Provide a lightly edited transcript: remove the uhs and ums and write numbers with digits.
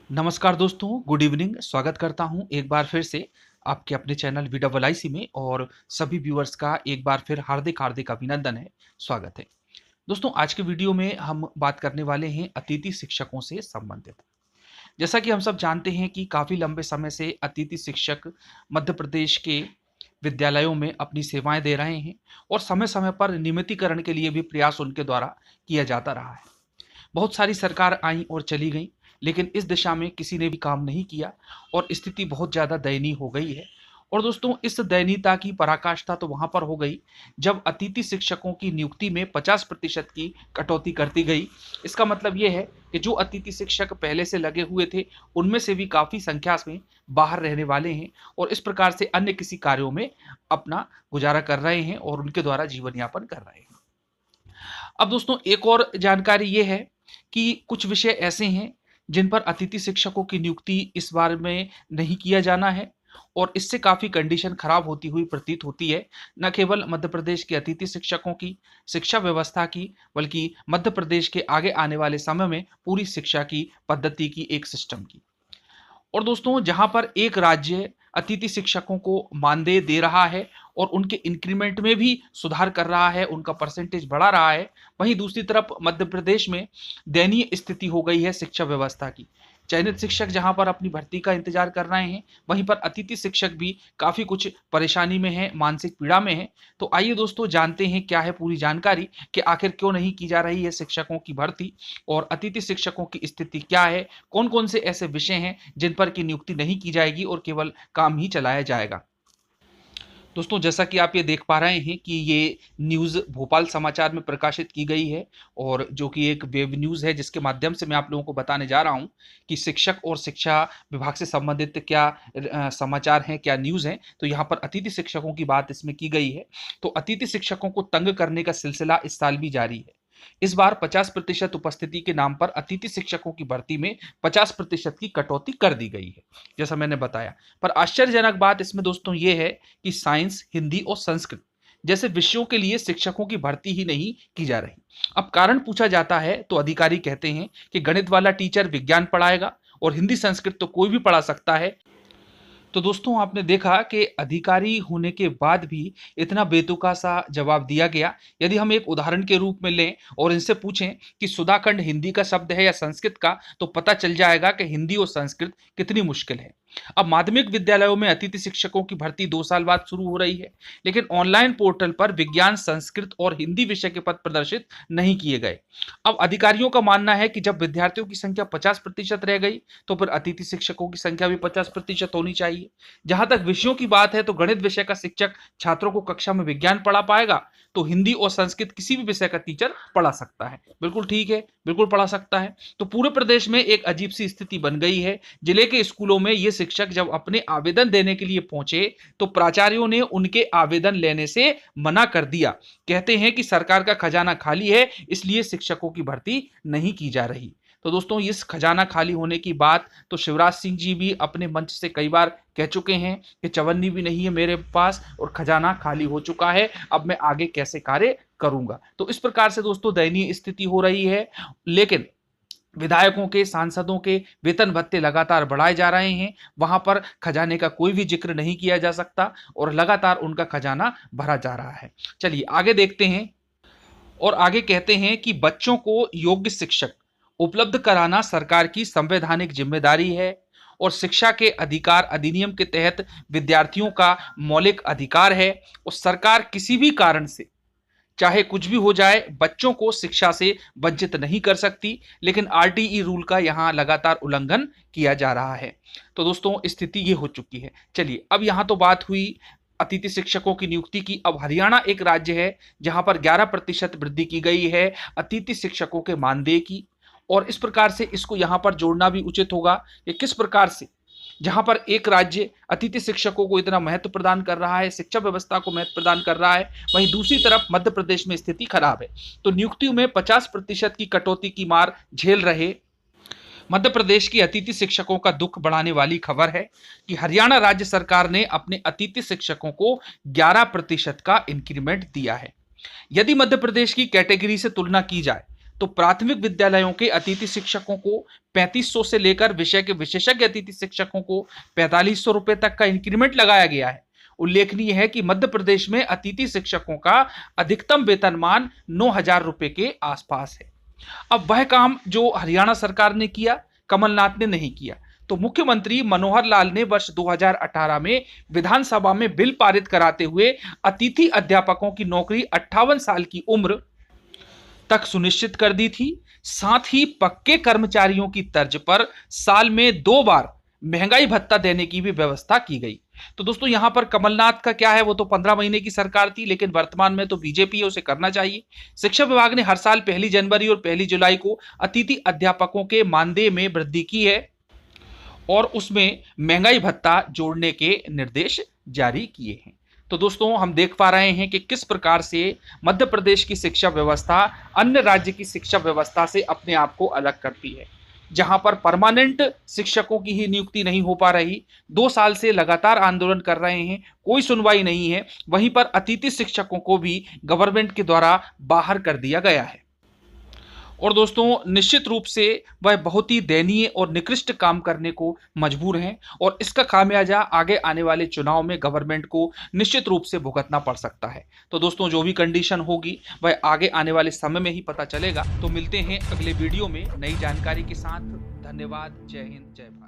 नमस्कार दोस्तों, good evening. स्वागत करता हूं एक बार फिर से आपके अपने चैनल VIIC में और सभी व्यूअर्स का एक बार फिर हार्दिक हार्दिक अभिनंदन है, स्वागत है। दोस्तों, आज के वीडियो में हम बात करने वाले हैं अतिथि शिक्षकों से संबंधित। जैसा कि हम सब जानते हैं कि काफ़ी लंबे समय से अतिथि शिक्षक मध्य प्रदेश के विद्यालयों में अपनी सेवाएं दे रहे हैं और समय-समय पर नियमितीकरण के लिए भी प्रयास उनके द्वारा किया जाता रहा है। बहुत सारी सरकार आई और चली गई, लेकिन इस दिशा में किसी ने भी काम नहीं किया और स्थिति बहुत ज़्यादा दयनीय हो गई है। और दोस्तों, इस दयनीयता की पराकाष्ठा तो वहाँ पर हो गई जब अतिथि शिक्षकों की नियुक्ति में 50% की कटौती कर दी गई। इसका मतलब ये है कि जो अतिथि शिक्षक पहले से लगे हुए थे, उनमें से भी काफ़ी संख्या में बाहर रहने वाले हैं और इस प्रकार से अन्य किसी कार्यों में अपना गुजारा कर रहे हैं और उनके द्वारा जीवन यापन कर रहे हैं। अब दोस्तों, एक और जानकारी ये है कि कुछ विषय ऐसे हैं जिन पर अतिथि शिक्षकों की नियुक्ति इस बार में नहीं किया जाना है और इससे काफ़ी कंडीशन खराब होती हुई प्रतीत होती है, न केवल मध्य प्रदेश के अतिथि शिक्षकों की, शिक्षा व्यवस्था की, बल्कि मध्य प्रदेश के आगे आने वाले समय में पूरी शिक्षा की पद्धति की, एक सिस्टम की। और दोस्तों, जहाँ पर एक राज्य अतिथि शिक्षकों को मानदेय दे रहा है और उनके इंक्रीमेंट में भी सुधार कर रहा है, उनका परसेंटेज बढ़ा रहा है, वहीं दूसरी तरफ मध्य प्रदेश में दयनीय स्थिति हो गई है शिक्षा व्यवस्था की। चयनित शिक्षक जहाँ पर अपनी भर्ती का इंतजार कर रहे हैं, वहीं पर अतिथि शिक्षक भी काफ़ी कुछ परेशानी में हैं, मानसिक पीड़ा में हैं। तो आइए दोस्तों, जानते हैं क्या है पूरी जानकारी कि आखिर क्यों नहीं की जा रही है शिक्षकों की भर्ती और अतिथि शिक्षकों की स्थिति क्या है, कौन-कौन से ऐसे विषय हैं जिन पर की नियुक्ति नहीं की जाएगी और केवल काम ही चलाया जाएगा। दोस्तों, जैसा कि आप ये देख पा रहे हैं कि ये न्यूज़ भोपाल समाचार में प्रकाशित की गई है और जो कि एक वेब न्यूज़ है, जिसके माध्यम से मैं आप लोगों को बताने जा रहा हूँ कि शिक्षक और शिक्षा विभाग से संबंधित क्या समाचार हैं, क्या न्यूज़ हैं। तो यहाँ पर अतिथि शिक्षकों की बात इसमें की गई है। तो अतिथि शिक्षकों को तंग करने का सिलसिला इस साल भी जारी है। इस बार 50% उपस्थिति के नाम पर अतिथि शिक्षकों की भर्ती में 50% की कटौती कर दी गई है, जैसा मैंने बताया। पर आश्चर्यजनक बात इसमें दोस्तों ये है कि साइंस, हिंदी और संस्कृत जैसे विषयों के लिए शिक्षकों की भर्ती ही नहीं की जा रही। अब कारण पूछा जाता है तो अधिकारी कहते हैं कि गणित वाला टीचर विज्ञान पढ़ाएगा और हिंदी संस्कृत तो कोई भी पढ़ा सकता है। तो दोस्तों, आपने देखा कि अधिकारी होने के बाद भी इतना बेतुका सा जवाब दिया गया। यदि हम एक उदाहरण के रूप में लें और इनसे पूछें कि सुधाखंड हिंदी का शब्द है या संस्कृत का, तो पता चल जाएगा कि हिंदी और संस्कृत कितनी मुश्किल है। अब माध्यमिक विद्यालयों में अतिथि शिक्षकों की भर्ती 2 साल बाद शुरू हो रही है, लेकिन ऑनलाइन पोर्टल पर विज्ञान, संस्कृत और हिंदी विषय के पद प्रदर्शित नहीं किए गए। अब अधिकारियों का मानना है कि जब विद्यार्थियों की संख्या 50% रह गई, तो फिर अतिथि शिक्षकों की संख्या भी 50% होनी चाहिए। जहां तक विषयों की बात है, तो गणित विषय का शिक्षक छात्रों को कक्षा में विज्ञान पढ़ा पाएगा, तो हिंदी और संस्कृत किसी भी विषय का टीचर पढ़ा सकता है। बिल्कुल ठीक है, बिल्कुल पढ़ा सकता है। तो पूरे प्रदेश में एक अजीब सी स्थिति बन गई है। जिले के स्कूलों में ये शिक्षक जब अपने आवेदन देने के लिए पहुंचे, तो प्राचार्यों ने उनके आवेदन लेने से मना कर दिया। कहते हैं कि सरकार का खजाना खाली है, इसलिए शिक्षकों की भर्ती नहीं की जा रही। तो दोस्तों, इस खजाना खाली होने की बात तो शिवराज सिंह जी भी अपने मंच से कई बार कह चुके हैं कि चवन्नी भी नहीं है मेरे पास और खजाना खाली हो चुका है, अब मैं आगे कैसे कार्य करूंगा। तो इस प्रकार से दोस्तों दयनीय स्थिति हो रही है। लेकिन विधायकों के, सांसदों के वेतन भत्ते लगातार बढ़ाए जा रहे हैं, वहां पर खजाने का कोई भी जिक्र नहीं किया जा सकता और लगातार उनका खजाना भरा जा रहा है। चलिए आगे देखते हैं और आगे कहते हैं कि बच्चों को योग्य शिक्षक उपलब्ध कराना सरकार की संवैधानिक जिम्मेदारी है और शिक्षा के अधिकार अधिनियम के तहत विद्यार्थियों का मौलिक अधिकार है और सरकार किसी भी कारण से, चाहे कुछ भी हो जाए, बच्चों को शिक्षा से वंचित नहीं कर सकती। लेकिन आरटीई रूल का यहाँ लगातार उल्लंघन किया जा रहा है। तो दोस्तों, स्थिति ये हो चुकी है। चलिए, अब यहाँ तो बात हुई अतिथि शिक्षकों की नियुक्ति की। अब हरियाणा एक राज्य है जहां पर 11% वृद्धि की गई है अतिथि शिक्षकों के मानदेय की। और इस प्रकार से इसको यहाँ पर जोड़ना भी उचित होगा कि किस प्रकार से जहां पर एक राज्य अतिथि शिक्षकों को इतना महत्व प्रदान कर रहा है, शिक्षा व्यवस्था को महत्व प्रदान कर रहा है, वहीं दूसरी तरफ मध्य प्रदेश में स्थिति खराब है। तो नियुक्तियों में 50% की कटौती की मार झेल रहे मध्य प्रदेश की अतिथि शिक्षकों का दुख बढ़ाने वाली खबर है कि हरियाणा राज्य सरकार ने अपने अतिथि शिक्षकों को 11% का इंक्रीमेंट दिया है। यदि मध्य प्रदेश की कैटेगरी से तुलना की जाए तो प्राथमिक विद्यालयों के अतिथि शिक्षकों को 3500 से लेकर विषय के विशेषज्ञ अतिथि शिक्षकों को 4500 रुपए तक का इंक्रीमेंट लगाया गया है। उल्लेखनीय है कि मध्य प्रदेश में अतिथि शिक्षकों का अधिकतम वेतनमान 9000 रुपए के आसपास है। अब वह काम जो हरियाणा सरकार ने किया, कमलनाथ ने नहीं किया। तो मुख्यमंत्री मनोहर लाल ने वर्ष 2018 में विधानसभा में बिल पारित कराते हुए अतिथि अध्यापकों की नौकरी 58 साल की उम्र तक सुनिश्चित कर दी थी। साथ ही पक्के कर्मचारियों की तर्ज पर साल में 2 बार महंगाई भत्ता देने की भी व्यवस्था की गई। तो दोस्तों यहां पर कमलनाथ का क्या है, वो तो 15 महीने की सरकार थी, लेकिन वर्तमान में तो बीजेपी है, उसे करना चाहिए। शिक्षा विभाग ने हर साल 1 जनवरी और 1 जुलाई को अतिथि अध्यापकों के मानदेय में वृद्धि की है और उसमें महंगाई भत्ता जोड़ने के निर्देश जारी किए हैं। तो दोस्तों हम देख पा रहे हैं कि किस प्रकार से मध्य प्रदेश की शिक्षा व्यवस्था अन्य राज्य की शिक्षा व्यवस्था से अपने आप को अलग करती है। जहां पर परमानेंट शिक्षकों की ही नियुक्ति नहीं हो पा रही, 2 साल से लगातार आंदोलन कर रहे हैं, कोई सुनवाई नहीं है, वहीं पर अतिथि शिक्षकों को भी गवर्नमेंट के द्वारा बाहर कर दिया गया है। और दोस्तों निश्चित रूप से वह बहुत ही दयनीय और निकृष्ट काम करने को मजबूर हैं और इसका खामियाजा आगे आने वाले चुनाव में गवर्नमेंट को निश्चित रूप से भुगतना पड़ सकता है। तो दोस्तों जो भी कंडीशन होगी वह आगे आने वाले समय में ही पता चलेगा। तो मिलते हैं अगले वीडियो में नई जानकारी के साथ। धन्यवाद। जय हिंद, जय भारत।